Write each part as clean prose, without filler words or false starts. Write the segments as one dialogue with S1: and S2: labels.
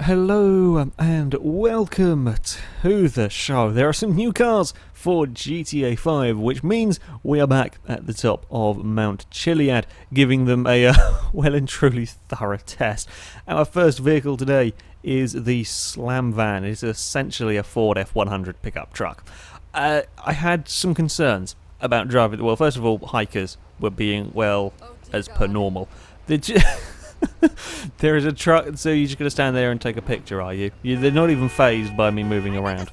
S1: Hello and welcome to the show. There are some new cars for GTA 5, which means we are back at the top of Mt Chiliad, giving them a well and truly thorough test. Our first vehicle today is the Slamvan. It's essentially a Ford F100 pickup truck. I had some concerns about driving. Well, first of all, hikers were being, well, as per normal. There is a truck, so you're just going to stand there and take a picture, are you? They're not even fazed by me moving around.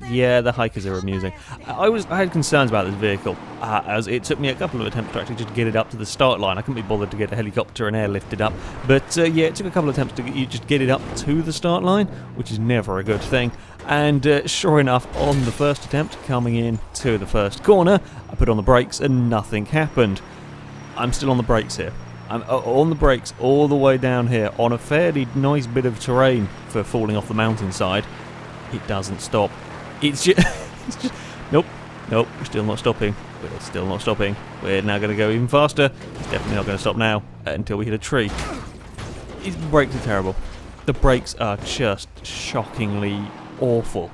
S1: Yeah, the hikers are amusing. I had concerns about this vehicle, as it took me a couple of attempts to actually just get it up to the start line. I couldn't be bothered to get a helicopter and airlift it up, but yeah, it took a couple of attempts to just get it up to the start line, which is never a good thing. And sure enough, on the first attempt, coming in to the first corner, I put on the brakes and nothing happened. I'm still on the brakes here. I'm on the brakes all the way down here on a fairly nice bit of terrain for falling off the mountainside. It doesn't stop. It's just nope, we're still not stopping. We're still not stopping. We're now going to go even faster. It's definitely not going to stop now until we hit a tree. The brakes are terrible. The brakes are just shockingly awful.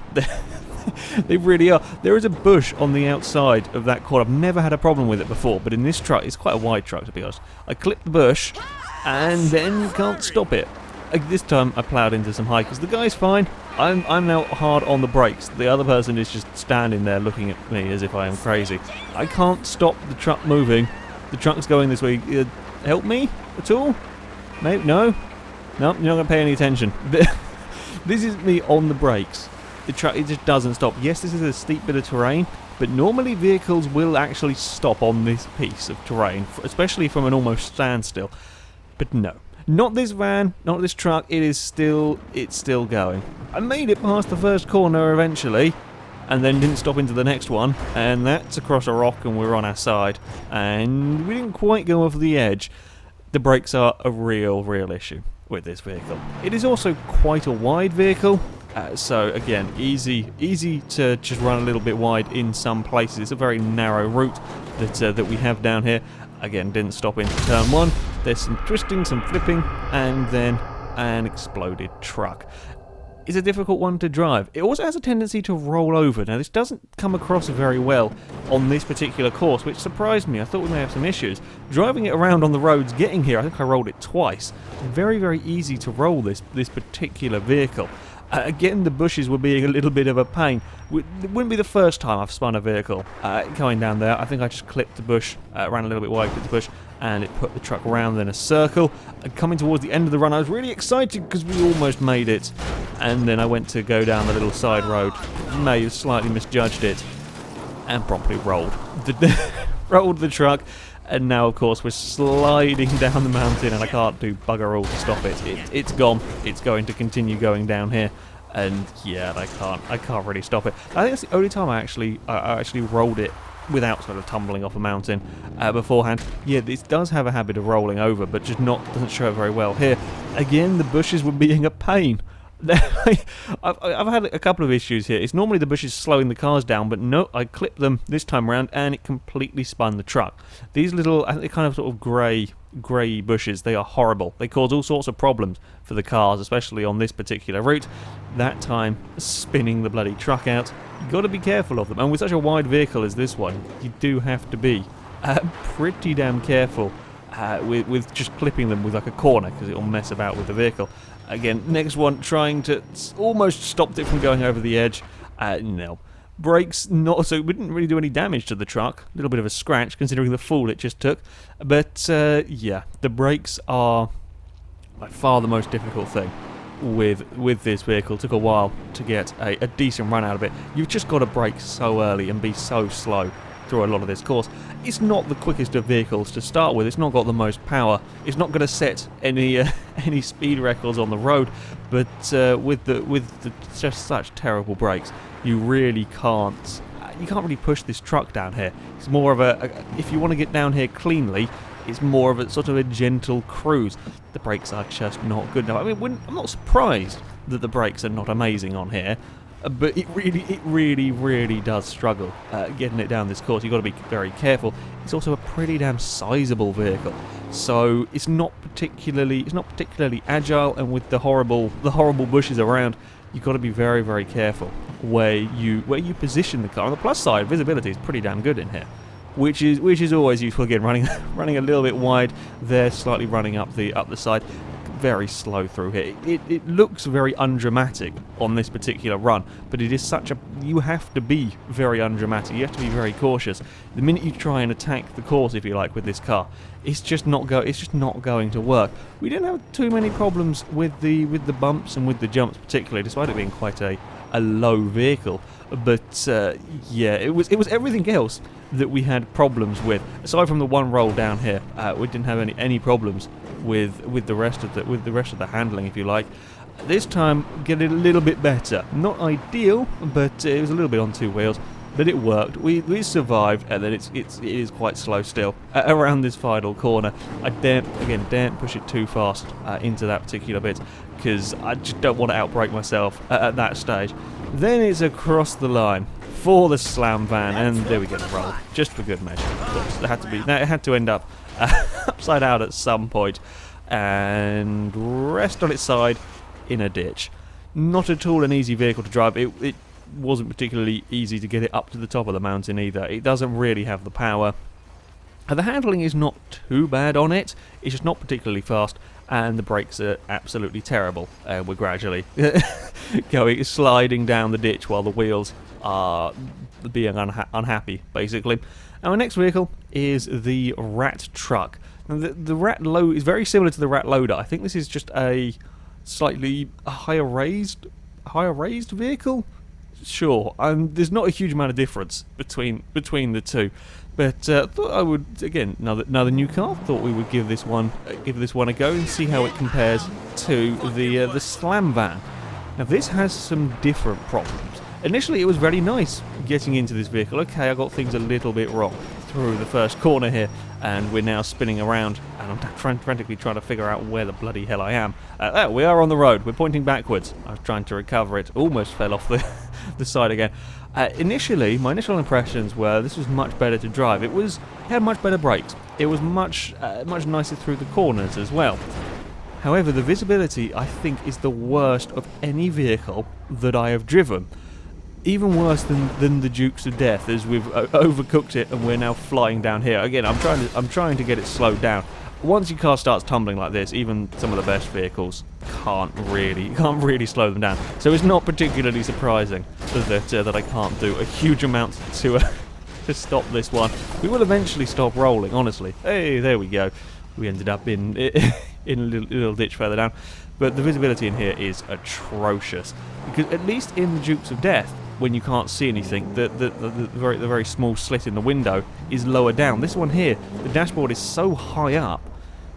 S1: They really are. There is a bush on the outside of that corner. I've never had a problem with it before, but in this truck, it's quite a wide truck to be honest. I clip the bush, and then you can't stop it. This time I ploughed into some hikers. The guy's fine. I'm now hard on the brakes. The other person is just standing there looking at me as if I am crazy. I can't stop the truck moving. The truck's going this way. Help me at all? Maybe? No, you're not going to pay any attention. This is me on the brakes. The truck, it just doesn't stop. Yes, this is a steep bit of terrain, but normally vehicles will actually stop on this piece of terrain, especially from an almost standstill. But no, not this van, not this truck. It's still going. I made it past the first corner eventually, and then didn't stop into the next one, and that's across a rock, and we're on our side, and we didn't quite go over the edge. The brakes are a real issue with this vehicle. It is also quite a wide vehicle. So again, easy to just run a little bit wide in some places. It's a very narrow route that we have down here. Again, didn't stop into turn one. There's some twisting, some flipping, and then an exploded truck. It's a difficult one to drive. It also has a tendency to roll over. Now, this doesn't come across very well on this particular course, which surprised me. I thought we may have some issues. Driving it around on the roads, getting here, I think I rolled it twice. Very easy to roll this particular vehicle. Again, the bushes were being a little bit of a pain. It wouldn't be the first time I've spun a vehicle going down there. I think I just clipped the bush, ran a little bit wide, clipped the bush, and it put the truck around in a circle. Coming towards the end of the run, I was really excited because we almost made it. And then I went to go down the little side road. May have slightly misjudged it and properly rolled the truck. And now, of course, we're sliding down the mountain, and I can't do bugger all to stop it. It's gone. It's going to continue going down here, and yeah, I can't really stop it. I think that's the only time I actually rolled it without sort of tumbling off a mountain beforehand. Yeah, this does have a habit of rolling over, but just doesn't show it very well here. Again, the bushes were being a pain. I've had a couple of issues here. It's normally the bushes slowing the cars down, but no, I clipped them this time around and it completely spun the truck. These little, I think they're kind of sort of grey bushes, they are horrible. They cause all sorts of problems for the cars, especially on this particular route. That time, spinning the bloody truck out. You've got to be careful of them, and with such a wide vehicle as this one, you do have to be pretty damn careful with just clipping them with like a corner, because it'll mess about with the vehicle. Again, next one, trying to almost stopped it from going over the edge. No. Brakes, not so. We didn't really do any damage to the truck. A little bit of a scratch, considering the fall it just took. But, yeah, the brakes are by far the most difficult thing with this vehicle. It took a while to get a decent run out of it. You've just got to brake so early and be so slow through a lot of this course. It's not the quickest of vehicles to start with. It's not got the most power. It's not going to set any speed records on the road. But with just such terrible brakes, you really can't. You can't really push this truck down here. It's more of if you want to get down here cleanly, it's more of a sort of a gentle cruise. The brakes are just not good enough. I mean, I'm not surprised that the brakes are not amazing on here. but it really does struggle getting it down this course. You've got to be very careful. It's also a pretty damn sizable vehicle, so it's not particularly agile, and with the horrible bushes around, you've got to be very careful where you position the car. On the plus side, visibility is pretty damn good in here, which is always useful. Again, running a little bit wide there, slightly running up the side. Very slow through here. It looks very undramatic on this particular run, but it is such a... You have to be very undramatic. You have to be very cautious. The minute you try and attack the course, if you like, with this car, it's just not going to work. We didn't have too many problems with the bumps and with the jumps, particularly, despite it being quite a low vehicle. But yeah, it was everything else that we had problems with. Aside from the one roll down here, we didn't have any problems with the rest of the handling, if you like. This time, get it a little bit better. Not ideal, but it was a little bit on two wheels. But it worked. We survived, and then it is quite slow still around this final corner. I daren't push it too fast into that particular bit, because I just don't want to outbrake myself at that stage. Then it's across the line for the Slamvan, and there we get a roll, just for good measure. Of course, it had to end up upside out at some point and rest on its side in a ditch. Not at all an easy vehicle to drive. It wasn't particularly easy to get it up to the top of the mountain either. It doesn't really have the power. The handling is not too bad on it. It's just not particularly fast, and the brakes are absolutely terrible. We're gradually sliding down the ditch while the wheels are being unhappy, basically. Our next vehicle is the Rat Truck. Now, the Rat Load is very similar to the Rat Loader. I think this is just a slightly higher raised vehicle. Sure, there's not a huge amount of difference between the two, but thought I would, again, another new car. Thought we would give this one a go and see how it compares to the Slamvan. Now this has some different problems. Initially, it was very nice getting into this vehicle. Okay, I got things a little bit wrong through the first corner here, and we're now spinning around, and I'm frantically trying to figure out where the bloody hell I am. We are on the road. We're pointing backwards. I was trying to recover it. Almost fell off the side again. Initially, my initial impressions were this was much better to drive. It had much better brakes. It was much nicer through the corners as well. However, the visibility, I think, is the worst of any vehicle that I have driven. Even worse than the Dukes of Death, as we've overcooked it and we're now flying down here. Again, I'm trying to get it slowed down. Once your car starts tumbling like this, even some of the best vehicles can't really slow them down. So it's not particularly surprising that I can't do a huge amount to stop this one. We will eventually stop rolling, honestly. Hey, there we go. We ended up in a little ditch further down. But the visibility in here is atrocious, because at least in the Dukes of Death, when you can't see anything, the very small slit in the window is lower down. This one here, the dashboard is so high up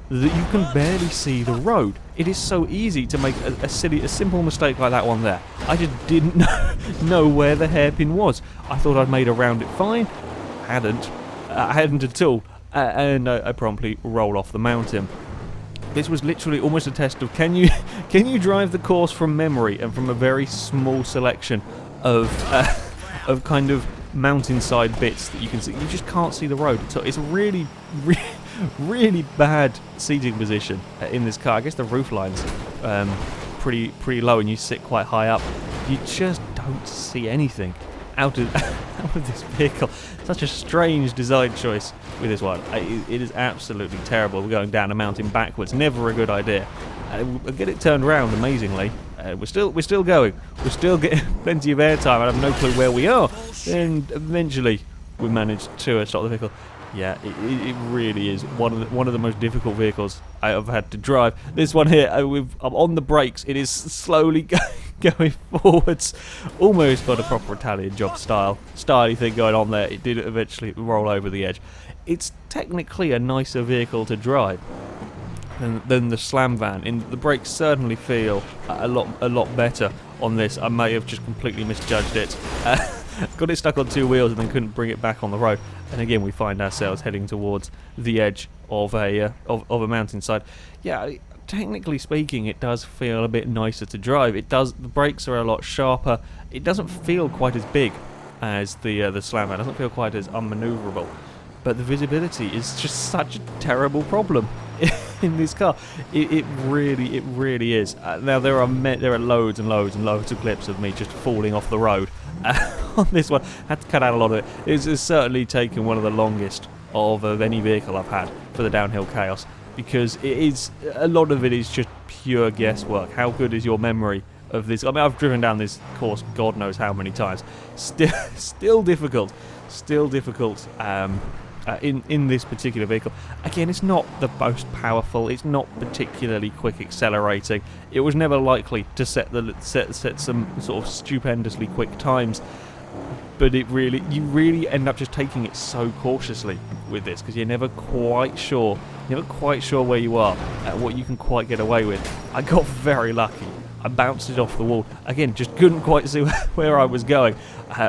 S1: that you can barely see the road. It is so easy to make a simple mistake like that one there. I just didn't know where the hairpin was. I thought I'd made around it fine. I hadn't at all, and I promptly roll off the mountain. This was literally almost a test of can you drive the course from memory and from a very small selection of kind of mountainside bits that you can see. You just can't see the road. So it's a really bad seating position in this car. I guess the roof line's pretty low, and you sit quite high up. You just don't see anything out of this vehicle. Such a strange design choice with this one. It is absolutely terrible. We're going down a mountain backwards. Never a good idea. We'll get it turned around amazingly. We're still going. We're still getting plenty of airtime. I have no clue where we are. And eventually, we managed to stop the vehicle. Yeah, it really is one of the most difficult vehicles I have had to drive. This one here, I'm on the brakes. It is slowly going forwards. Almost got a proper Italian job styly thing going on there. It did eventually roll over the edge. It's technically a nicer vehicle to drive than the Slamvan. The brakes certainly feel a lot better on this. I may have just completely misjudged it. Got it stuck on two wheels and then couldn't bring it back on the road. And again, we find ourselves heading towards the edge of a mountainside. Yeah, technically speaking, it does feel a bit nicer to drive. The brakes are a lot sharper. It doesn't feel quite as big as the Slamvan. It doesn't feel quite as unmanoeuvrable. But the visibility is just such a terrible problem in this car. It really is. Now there are loads and loads and loads of clips of me just falling off the road on this one. Had to cut out a lot of it. It's certainly taken one of the longest of any vehicle I've had for the downhill chaos, because a lot of it is just pure guesswork. How good is your memory of this? I mean, I've driven down this course God knows how many times. Still difficult. In this particular vehicle. Again, it's not the most powerful, it's not particularly quick accelerating. It was never likely to set some sort of stupendously quick times, but you really end up just taking it so cautiously with this, because you're never quite sure where you are, what you can quite get away with. I got very lucky. I bounced it off the wall. Again, just couldn't quite see where I was going.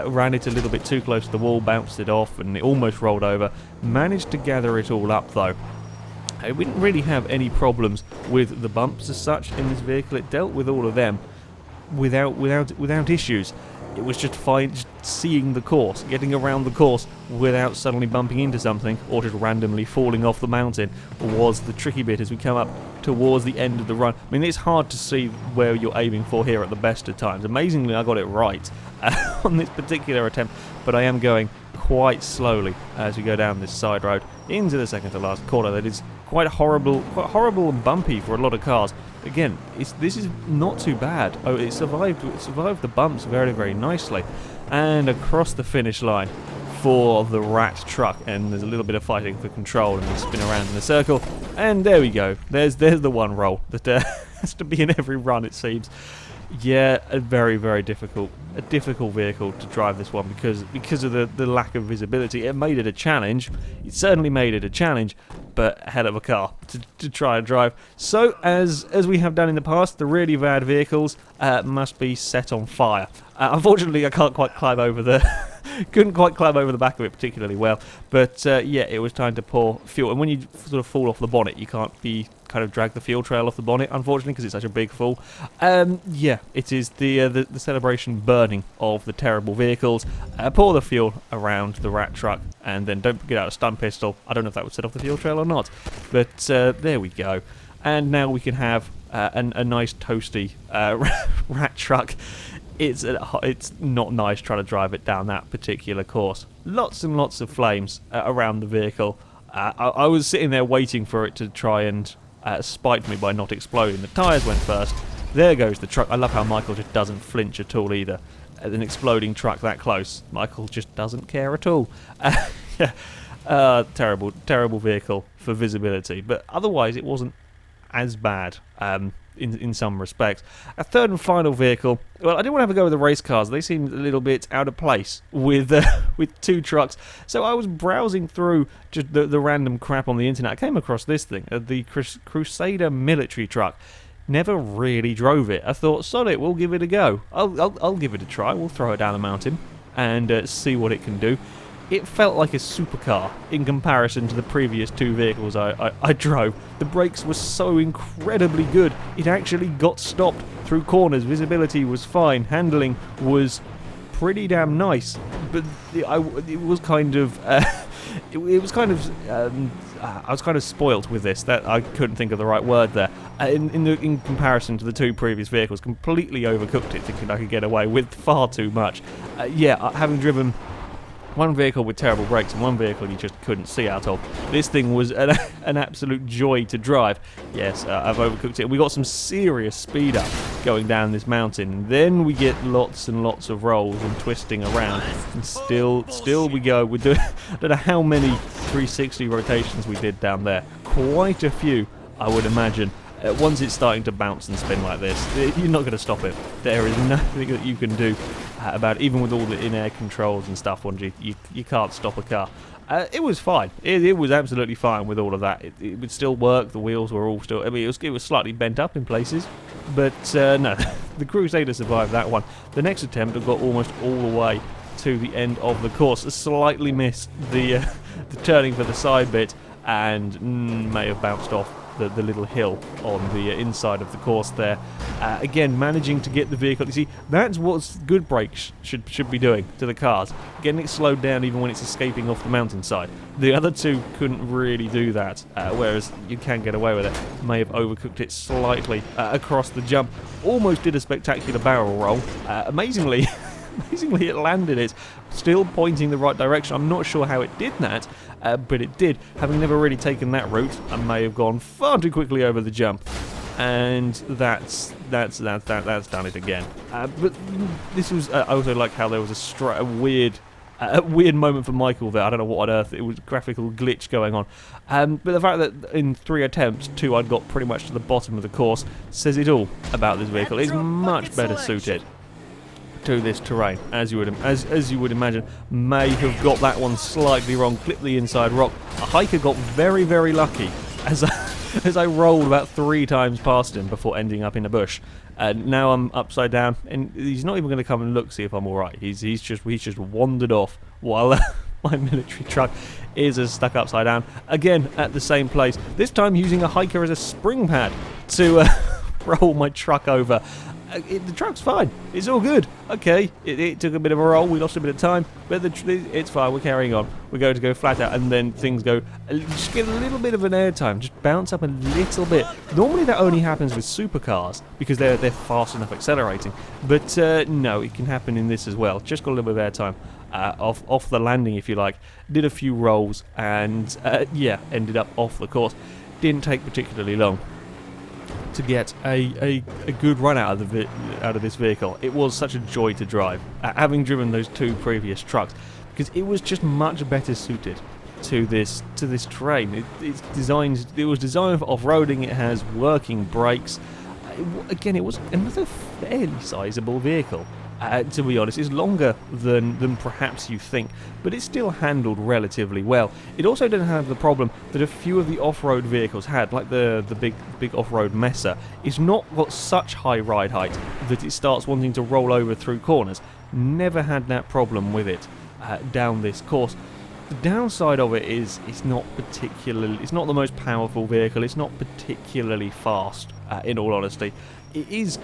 S1: Ran it a little bit too close to the wall, bounced it off, and it almost rolled over. Managed to gather it all up, though. We didn't really have any problems with the bumps as such in this vehicle. It dealt with all of them without issues. It was just fine, just seeing the course, getting around the course without suddenly bumping into something or just randomly falling off the mountain was the tricky bit as we come up towards the end of the run. I mean, it's hard to see where you're aiming for here at the best of times. Amazingly, I got it right on this particular attempt, but I am going quite slowly as we go down this side road into the second to last corner. That is quite horrible and bumpy for a lot of cars. Again, this is not too bad. Oh, it survived the bumps very, very nicely, and across the finish line for the rat truck. And there's a little bit of fighting for control, and we spin around in a circle. And there we go. There's the one roll that has to be in every run, it seems. Yeah, a very, very difficult vehicle to drive, this one, because of the lack of visibility. It made it a challenge. It certainly made it a challenge, but a hell of a car to try and drive. So, as we have done in the past, the really bad vehicles must be set on fire. Unfortunately, I can't quite climb over couldn't quite climb over the back of it particularly well, but yeah, it was time to pour fuel. And when you sort of fall off the bonnet, you can't kind of drag the fuel trail off the bonnet, unfortunately, because it's such a big fall. Yeah, it is the celebration burning of the terrible vehicles. Pour the fuel around the rat truck, and then don't get out a stun pistol. I don't know if that would set off the fuel trail or not, but there we go. And now we can have a nice toasty rat truck. It's not nice trying to drive it down that particular course. Lots and lots of flames around the vehicle. I was sitting there waiting for it to try and spite me by not exploding. The tyres went first. There goes the truck. I love how Michael just doesn't flinch at all either. An exploding truck that close, Michael just doesn't care at all. Yeah. Terrible vehicle for visibility, but otherwise it wasn't as bad. In some respects. A third and final vehicle. Well, I didn't want to have a go with the race cars. They seemed a little bit out of place with two trucks. So I was browsing through just the random crap on the internet. I came across this thing, the Crusader military truck. Never really drove it. I thought, sod it, we'll give it a go. I'll give it a try. We'll throw it down the mountain and see what it can do. It felt like a supercar in comparison to the previous two vehicles I drove. The brakes were so incredibly good. It actually got stopped through corners. Visibility was fine. Handling was pretty damn nice. But it was kind of... I was kind of spoilt with this. That I couldn't think of the right word there. In comparison to the two previous vehicles, completely overcooked it, thinking I could get away with far too much. Yeah, having driven one vehicle with terrible brakes and one vehicle you just couldn't see out of, this thing was an absolute joy to drive. Yes, I've overcooked it. We got some serious speed up going down this mountain. Then we get lots and lots of rolls and twisting around, and still we go. We do. I don't know how many 360 rotations we did down there. Quite a few, I would imagine. Once it's starting to bounce and spin like this, you're not going to stop it. There is nothing that you can do about it. Even with all the in-air controls and stuff on you can't stop a car. It was fine. It was absolutely fine with all of that. It would still work. The wheels were all still... I mean, it was slightly bent up in places. But no, the Crusader survived that one. The next attempt, I got almost all the way to the end of the course. I slightly missed the turning for the side bit and may have bounced off the little hill on the inside of the course there. Again, managing to get the vehicle. You see, that's what good brakes should be doing to the cars, getting it slowed down even when it's escaping off the mountainside. The other two couldn't really do that, whereas you can get away with it. May have overcooked it slightly across the jump. Almost did a spectacular barrel roll. Amazingly, it landed it, still pointing the right direction. I'm not sure how it did that, but it did. Having never really taken that route, I may have gone far too quickly over the jump, and that's done it again. But this was. I also like how there was a weird moment for Michael there. I don't know what on earth. It was a graphical glitch going on. But the fact that in 3 attempts, 2 I'd got pretty much to the bottom of the course says it all about this vehicle. It's much better suited to this terrain, as you would imagine. May have got that one slightly wrong, clipped the inside rock. A hiker got very, very lucky as I rolled about 3 times past him before ending up in a bush. And now I'm upside down, and he's not even going to come and look, see if I'm all right. He's just wandered off while my military truck is stuck upside down again at the same place. This time using a hiker as a spring pad to roll my truck over. The truck's fine. It's all good. Okay, it took a bit of a roll. We lost a bit of time, but it's fine. We're carrying on. We're going to go flat out, and then things go. Just get a little bit of an air time. Just bounce up a little bit. Normally that only happens with supercars because they're fast enough accelerating. But no, it can happen in this as well. Just got a little bit of air time off the landing, if you like. Did a few rolls, and yeah, ended up off the course. Didn't take particularly long to get a good run out of this vehicle. It was such a joy to drive, having driven those 2 previous trucks, because it was just much better suited to this terrain. It was designed for off-roading. It has working brakes. Again, it was another fairly sizable vehicle. To be honest, it's longer than perhaps you think, but it's still handled relatively well. It also didn't have the problem that a few of the off-road vehicles had, like the big off-road Mesa. It's not got such high ride height that it starts wanting to roll over through corners. Never had that problem with it down this course. The downside of it is it's not the most powerful vehicle. It's not particularly fast, in all honesty. It's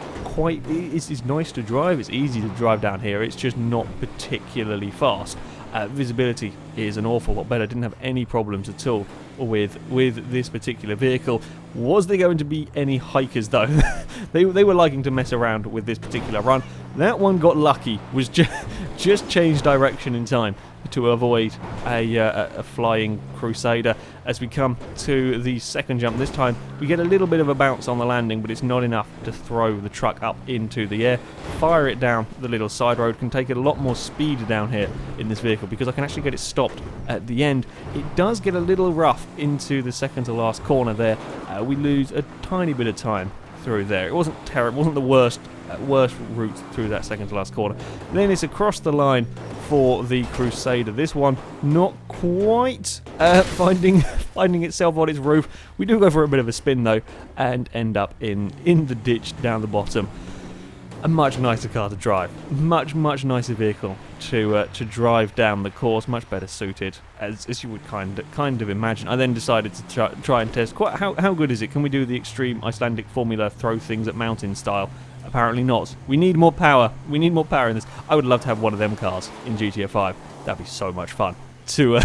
S1: nice to drive. It's easy to drive down here. It's just not particularly fast. Visibility is an awful lot better. Didn't have any problems at all with this particular vehicle. Was there going to be any hikers though? they were liking to mess around with this particular run. That one got lucky. Was just changed direction in time to avoid a flying Crusader. As we come to the second jump, this time we get a little bit of a bounce on the landing, but it's not enough to throw the truck up into the air. Fire it down the little side road. Can take a lot more speed down here in this vehicle because I can actually get it stopped at the end. It does get a little rough into the second to last corner there. We lose a tiny bit of time through there. It wasn't terrible. It wasn't the worst route through that second to last corner. Then it's across the line for the Crusader. This one not quite finding itself on its roof. We do go for a bit of a spin though and end up in the ditch down the bottom. A much nicer car to drive. Much nicer vehicle to drive down the course. Much better suited, as you would kind of imagine. I then decided to try and test how good is it. Can we do the extreme Icelandic formula, throw things at mountain style? Apparently not. We need more power. We need more power in this. I would love to have one of them cars in GTA 5. That'd be so much fun to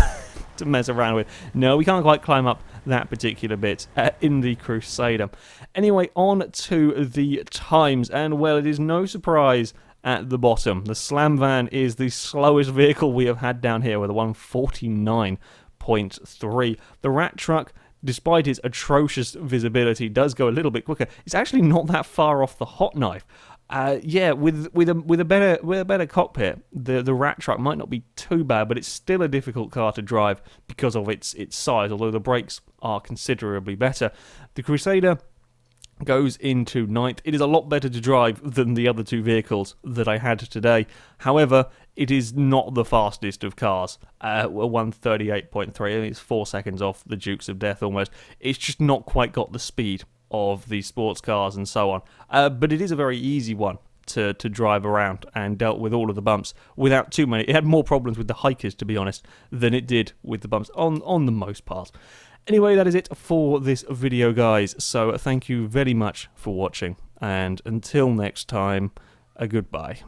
S1: mess around with. No, we can't quite climb up that particular bit in the Crusader. Anyway, on to the times, and well, it is no surprise at the bottom. The Slamvan is the slowest vehicle we have had down here with a 149.3. The Rat Truck, despite its atrocious visibility, does go a little bit quicker. It's actually not that far off the Hot Knife. Yeah, with a better cockpit, the Rat Truck might not be too bad, but it's still a difficult car to drive because of its size, although the brakes are considerably better. The Crusader goes into ninth. It is a lot better to drive than the other 2 vehicles that I had today. However, it is not the fastest of cars. 138.3, I think it's 4 seconds off the Dukes of Death almost. It's just not quite got the speed of the sports cars and so on. But it is a very easy one to drive around and dealt with all of the bumps without too many. It had more problems with the hikers, to be honest, than it did with the bumps on the most part. Anyway, that is it for this video, guys. So thank you very much for watching, and until next time, a goodbye.